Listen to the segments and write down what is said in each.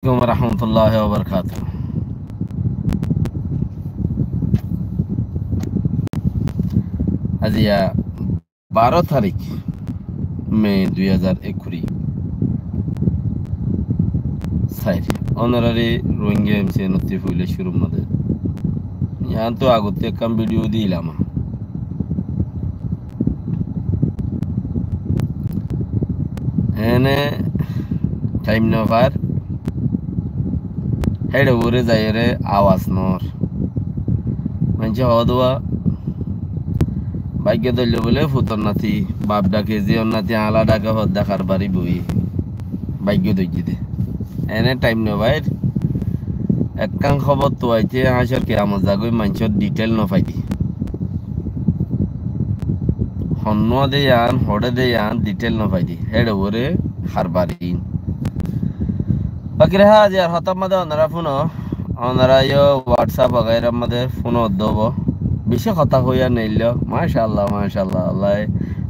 আলাইকুম রহমতুল্লাহ ওবরকাতুহ। আজিয়া 12 তারিখ মে 2021 side honorary Rohingya MC নতি ফুলে শুরু মধ্যে ইয়ান তো আগতে কাম ভিডিও দিলাম এনে টাইম নভার হেডে উড়ে যায় রে আওয়াজ নর মানে হদওয়া ভাগ্য দল্য বলে ফুতর নাতি বাপ ডাকে যে নাতি আলা ডাকে হদ দেখার বাড়ি বই ভাগ্য দইজি দে এনে টাইম নভার একখান খবর তো আইতে হাসর কে আমার জাগই মানুষের ডিটেল নফাইতি হন্ন দে আন হড়ে দে আন ডিটেল নফাইতি হেডে ওরে হারবারি বাকি রেহা যে আর হতাম মাদে ওনারা ফোনো ওনারা ইয়ো হোয়াটসঅ্যাপ বগাইরার মধ্যে ফোনো দেব বেশি কথা হইয়া নেইল মাশাআল্লাহ মাশাআল্লাহ আল্লাহ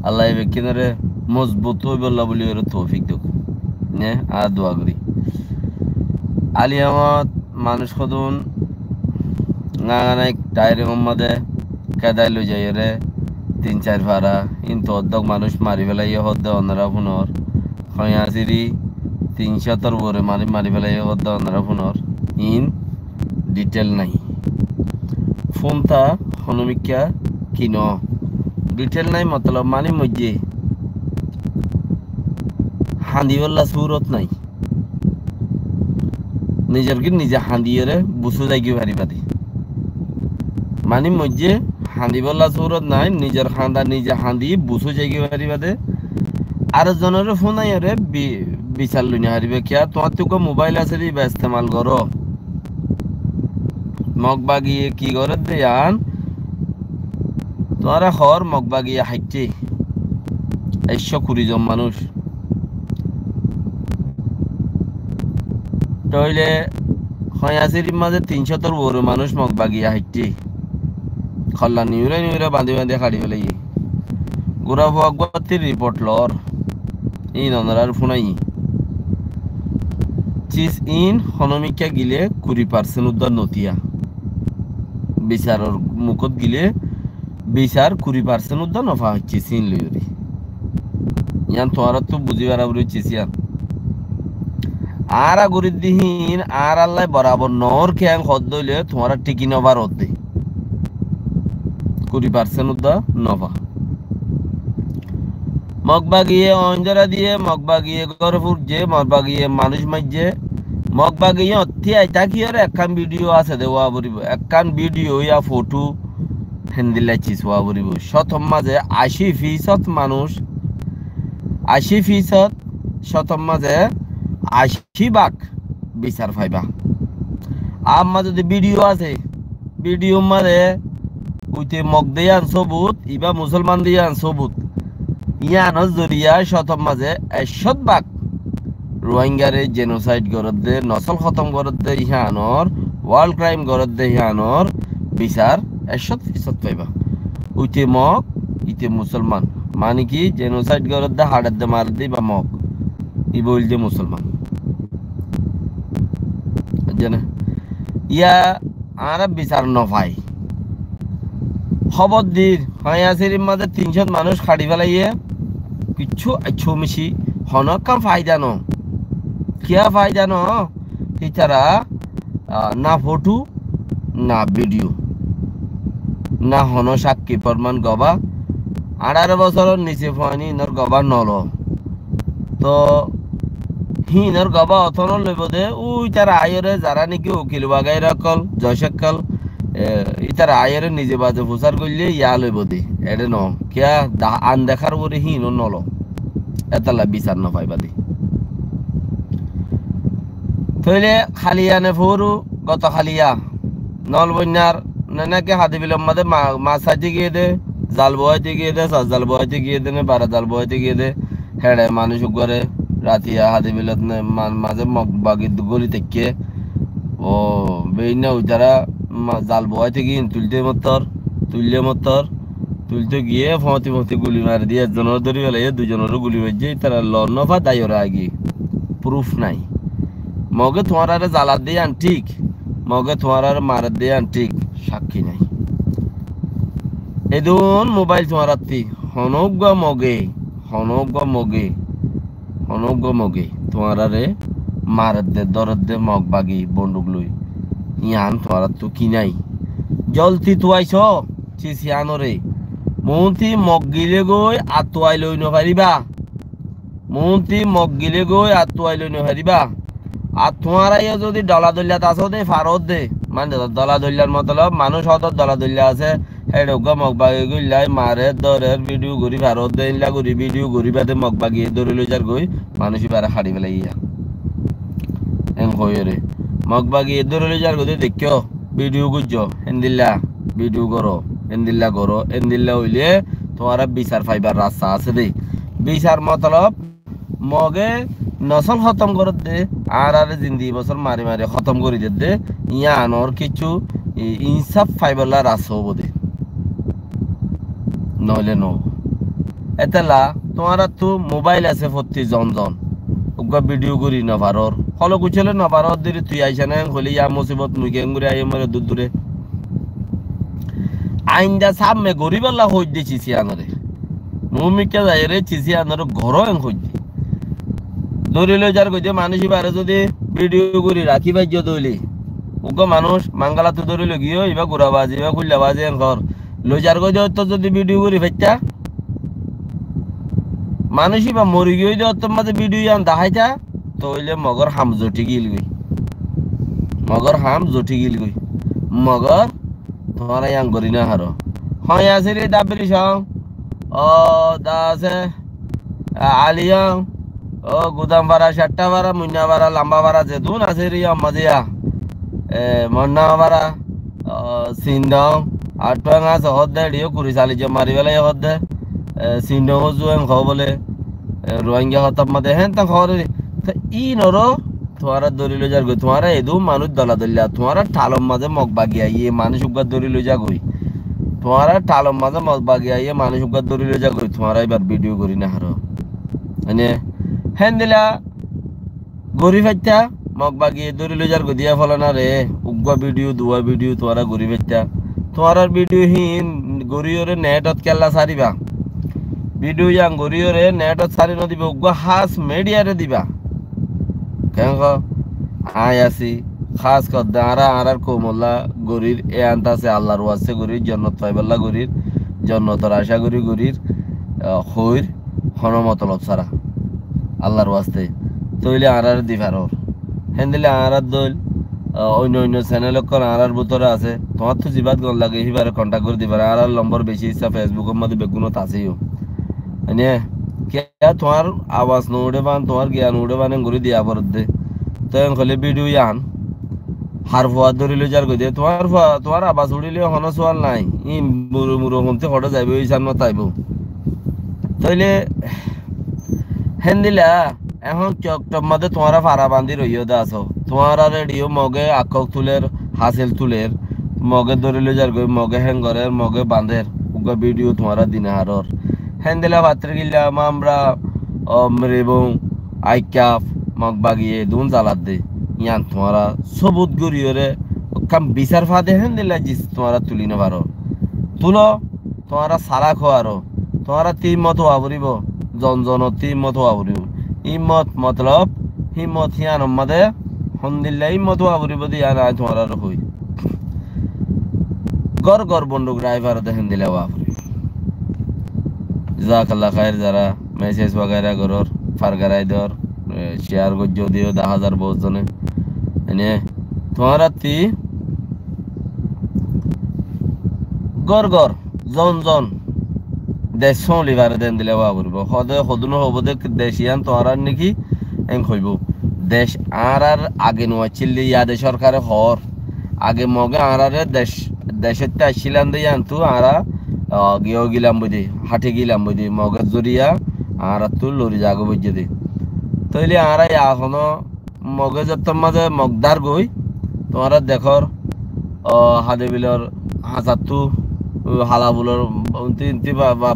আল্লাহ বেকিনরে মজবুত হই বললা বলি ওর তৌফিক দেখ নে আর দোয়া করি আলিয়ামত মানুষ খদুন নাগানাই ডায়রি মধ্যে কেদাই লই যাই রে 3-4 ভাড়া কিন্তু অর্ধক মানুষ মারি ফেলাই হদ্দে ওনারা ফোনর হয়াসিরি 300 উপরে মারি ফেলাই হদ্দে ওনারা ফোনর ইন ডিটেল নাই ফোনটা হনুমিকা কিন ডিটেল নাই মতলব মানি মধ্যে হান্দিওয়াল্লা সুরত নাই নিজের কি নিজে হান্দিয়ে বুঝু যাইকি পারি পাতি মানি মধ্যে হান্দিওয়াল্লা সুরত নাই নিজের খান্দা নিজে হান্দি বুঝু যাইকি পারি পাতে আর জনের ফোন আই রে বিচার লইনি হারিবে কিয়া তোমার তো মোবাইল আছে রে বা ইস্তেমাল করো মগবাগিয়ে কি করে দেয়ান তোমার হর মগবাগিয়ে হাইটে 120 জন মানুষ তইলে হয়াসির মাঝে 300 বড় মানুষ মগবাগিয়ে হাইটে খল্লা নিউরে বাঁধি বাঁধি খাড়ি ফেলে গোড়া ভগবতীর রিপোর্ট লর ই ননরার ফোনাই চিজ ইন হনমিকা গিলে 20% উদ্ধার নতিয়া বিচারর মুখত গিলে বিচার 20% উদ্ধার নফা হচ্ছে চিন লইরি ইয়ান তোমার তো বুঝিবার আবরি চিসিয়ান আর আগরিদ দিহীন আর আল্লাহ বরাবর নর খেয়াং হদ দইলে তোমার টিকি নবার হদ্দে 20% উদ্ধার নফা মগবাগিয়ে অঞ্জরা দিয়ে মগবাগিয়ে গরফুর যে মগবাগিয়ে মানুষ মাইজে মগবাগিয়ে অতি আইতা কি আর একখান ভিডিও আছে দেওয়া বরিব একখান ভিডিও ইয়া ফটো হেন্দিলাইছিস ওয়া বরিব শতম মাঝে 80% মানুষ 80% শতম মাঝে 80% বিচার পাইবা আমার যদি ভিডিও আছে ভিডিও মাঝে উইতে মগ দেয়ান সবুত ইবা মুসলমান দিয়ান সবুত ইয়ানোর জরিয়া শতম মাঝে 100% রোহিঙ্গারে জেনোসাইড গরত দে নসল খতম গরত দে ইহানোর ওয়ার্ল্ড ক্রাইম গরত দে ইহানোর বিচার 100% পাইবা উইতে মগ ইতে মুসলমান মানে কি জেনোসাইড গরত দে হাড়ার দে মার দে বা মগ ই বইল দে মুসলমান জানে ইয়া আর বিচার নফাই খবর দির হয়াসির মাঝে 300 মানুষ খাড়ি ফেলাইয়ে কিছু আচ্ছু মিশি হনক কাম ফায়দা ন কিয়া ফায়দা ন ইতারা না ফটো না ভিডিও না হন সাক্ষী প্রমাণ গবা 18 বছরের নিচে ফানি নর গবা নল তো হিনর গবা অথন লইব দে উই তারা আয়রে যারা নাকি উকিল বাগাই রাখল জয়সকাল ইতার আয়ের নিজে বাজে প্রচার করলে ইয়া লইব দে এডে ন কিয়া আন দেখার পরে হিন নল এতলা বিচার ন পাইবা দে তইলে খালিয়ানে ফোরু গত খালিয়া নল বন্যার নানাকে হাদি বিলম মাঝে মাছ সাইতে গিয়ে দে জাল বহাইতে গিয়ে দে জাল বহাইতে গিয়ে দে বারা জাল বহাইতে গিয়ে দে হেড়ে মানুষ করে রাতিয়া হাদি বিলত মাঝে মগ বাগি গলি থেকে ও বেইনা উইতারা জাল বহাইতে গিয়ে তুললে মতর তুলতে গিয়ে ফতি গুলি মারি দিয়ে একজনের ধরে ফেলে দুজনেরও গুলি মারছে তারা লর্নফা দায়রা আগে প্রুফ নাই মগে তোমার জ্বালা দিয়ে আন ঠিক, মগে তোমার মারে দিয়ে আন ঠিক, সাক্ষী নাই। এদুন মোবাইল তোমার হনজ্ঞ মগে, হনজ্ঞ মগে, হনজ্ঞ মগে তোমার মারে দে দরদ দে মগ বাগি বন্দুক লই ইয়ান তোমার তো কি নাই। জলতি তুয়াইছ চিচিয়ানরে মন্ত্রী মগ গিলে গই আতুয়াই লই নপারিবা, মন্ত্রী মগ গিলে গই আতুয়াই লই নপারিবা। আর তোমার যদি ডলা দলিয়াত আছো দে ফারত দে, মানে দলা দলিয়ার মতলব মানুষ হত দলা দলিয়া আছে হেডগা মগবাগি গইলাই মারে দরের ভিডিও করি ভারত দে ইনলা করি ভিডিও করি বাদে মগবাগি দরে লই যার গই মানুষ বারে হাড়ি ফেলাই ইয়া এন কইরে মগবাগি দরে লই যার গদে দেখিও ভিডিও গুজ হেন্দিল্লা ভিডিও করো এন্দিল্লা হইলে তোমার বিচার ফাইবার রাস্তা আছে দে। বিচার মতলব মগে নসল খতম করে দে আর জিন্দি বছর মারি মারি খতম করে দে ইয়া আনর কিছু ইনসাফ ফাইবারলা রাস্তা হবো দে, নইলে ন এতেলা তোমার তো মোবাইল আছে প্রতি জন ওগা ভিডিও করি নভারর হলো গুছলে নভারর দিরে তুই আইসা না হলি ইয়া মুসিবত মুগে ঘুরে আই মরে দূর দূরে আইন্দা সামনে গরিবাল্লা হই দিছি সিয়ানরে মুমিকে যাই রে চিসিয়ানর ঘর এন হই দি ধরে লই যার কইতে মানুষ বারে যদি ভিডিও করি রাখি ভাজ্য দইলি ওগা মানুষ মাঙ্গালা তো ধরে লগিও ইবা গুড়াবাজি ইবা খুল্লাবাজি এন ঘর লই যার কইতে তো যদি ভিডিও করি ফেচ্চা মানুষই বা মরি গিয়ে যদি অত মাঝে ভিডিও আন দেখাইতা তো হইলে মগর হাম জটি গিল গই, মগর হাম জটি গিল গই মগর তোমার ইয়াং করি না হারো হয় আছে রে দাবরি সং ও দা আছে আলিয়াং ও গুদাম ভাড়া সাতটা ভাড়া মুন্না ভাড়া লম্বা ভাড়া যে দুন আছে রে মাজিয়া মন্না ভাড়া সিন্দং আর টং আছে হদ্দে ডিও কুড়ি চালি যে মারি বেলাই হদ্দে সিন্দং জুয়েং খাও বলে রোহিঙ্গা হতাম মাদে হেন তা খবর ই নরো তোমার দরি লই যার গই তোমার এদু মানুষ দলা দলিয়া তোমার ঠালম মাঝে মগ বাগিয়া ইয়ে মানুষ উগার দরি লই যা গই তোমার ঠালম মাঝে মগ বাগিয়া ইয়ে মানুষ উগার দরি লই যা গই তোমার এবার ভিডিও করি না হারো মানে হেন দিলা গরি ফাইতা মগ বাগিয়ে দরি লই যার গই দিয়া ফলানা রে উগা ভিডিও দুয়া ভিডিও তোমার গরি ফাইতা তোমার ভিডিও হিন গরিয়রে নেটত কেলা সারিবা ভিডিও ইয়াং গরিয়রে নেটত সারি ন দিবা উগা হাস মিডিয়ারে দিবা কেন আই আসি খাস কর দাঁড়া আর কোমল্লা গরির এ আনতাছে আল্লাহর ওয়াসে গরির জন্নত পাইবাল্লা গরির জন্নতর আশা করি গরির হইর হনমতলত সারা আল্লাহর ওয়াস্তে তইলে আর দিবার হেন দিলে আর দইল অন্য অন্য চ্যানেল আর ভিতরে আছে তোমার তো জিবাত গল লাগে হিবারে কন্টাক্ট করে দিবার আর নম্বর বেশি ইচ্ছা ফেসবুকের মধ্যে বেগুনত আছেও মানে কে তোমার আওয়াজ নোড়ে বান তোমার জ্ঞান উড়ে বান ঘুরে দিয়া পর দে তো হলে ভিডিও আন হার ফুয়া ধরিলে যার গই দে তোমার আওয়াজ উড়িলে হন সোয়াল নাই ই মুরু মুরু হমতে হটে যাইবে ওই সামনে তাইব তইলে হেন দিলা এখন চকটপ মধ্যে তোমার ফারা বান্ধি রইও দে আছো তোমার রেডিও মগে আকক তুলের হাসিল তুলের মগে ধরিলে যার গই মগে হ্যাঙ্গরের মগে বাঁধের উগা ভিডিও তোমার দিনে হারর হেন্দেলা ভাত্রে গিলাম আমরা এবং আইকাফ মগ বাগিয়ে দুন জ্বালাত দে ইয়ান তোমারা সবুত গরিয়রে কাম বিচার ফাদে হেন্দেলা জিস তোমারা তুলি না পারো তুলো তোমারা সারা খোয়ারো তোমারা তিন মত আবরিব জন তিন মত আবরিব ইমত মতলব হিমত হিয়ান মাদে হন্দিল্লা ইমত আবরিব দিয়া না তোমারা হই গর বন্দুক ড্রাইভার দেখেন দিলে আবরিব জাকাল্লা খায়ের যারা মেসেজ वगैरह করর ফারগারাই দর শেয়ার গজ দিও 10000 বহুত জনে এনে তোমার তি গর জন দেশ লিভার দেন দিলে বাবুরব হদে হদুন হবদে দেশিয়ান তোমার নাকি এং হইব দেশ আর আগে নোয়াচিলি ইয়াদে সরকারে হর আগে মগে আর দেশেতে আসছিলাম দিয়ে আনতু আরা গিয়েও গিলাম বুঝি হাটে গিলাম বুঝি মগের জরিয়া আর তুই লরি যাগো বুঝে দি তৈলে আর এখনো মগে যত মাঝে মগদার গই তোমার দেখর হাদে বিলর হাজারতু হালাবুলর তিনটি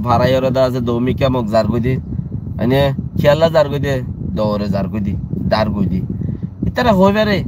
ভাড়াইয়র দা আছে দৌমিকা মগ যার গই দি এনে খেয়ালা যার গই দে দৌড়ে যার গই দি দার গই দি ইতারা হইবারে